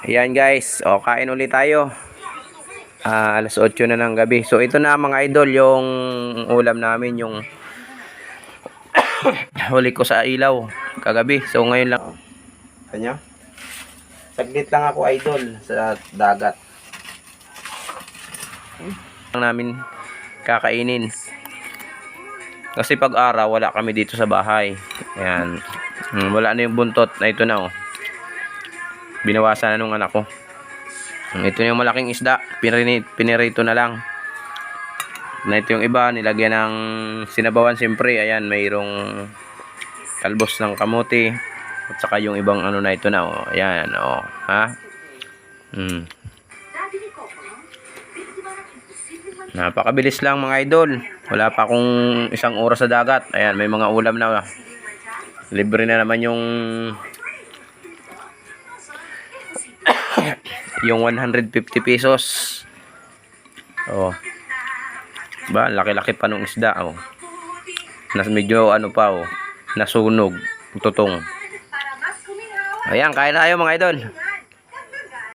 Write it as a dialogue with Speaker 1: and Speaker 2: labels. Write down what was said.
Speaker 1: Ayan guys, o kain ulit tayo. Alas 8 na ng gabi. So ito na mga idol, yung ulam namin, yung huli ko sa ilaw kagabi. So ngayon lang. Kanya? Saglit lang ako idol sa dagat. Lang namin kakainin. Kasi pag araw wala kami dito sa bahay. Ayan. Wala na yung buntot na ito na oh. Binawasan na nung anak ko. Ito yung malaking isda, pinirito na lang. Na ito yung iba, nilagyan ng sinabawan siyempre. Ayan, mayroong talbos ng kamote. At saka yung ibang ano na ito na. Oh. Ayan, oh. Ha? Napakabilis lang mga idol. Wala pa akong isang oras sa dagat. Ayan, may mga ulam na. Libre na naman yung 150 pesos. Oh. Ba, laki-laki pa nung isda oh. Medyo ano pa oh, nasunog, tutong. Ayan, kain na tayo mga idol.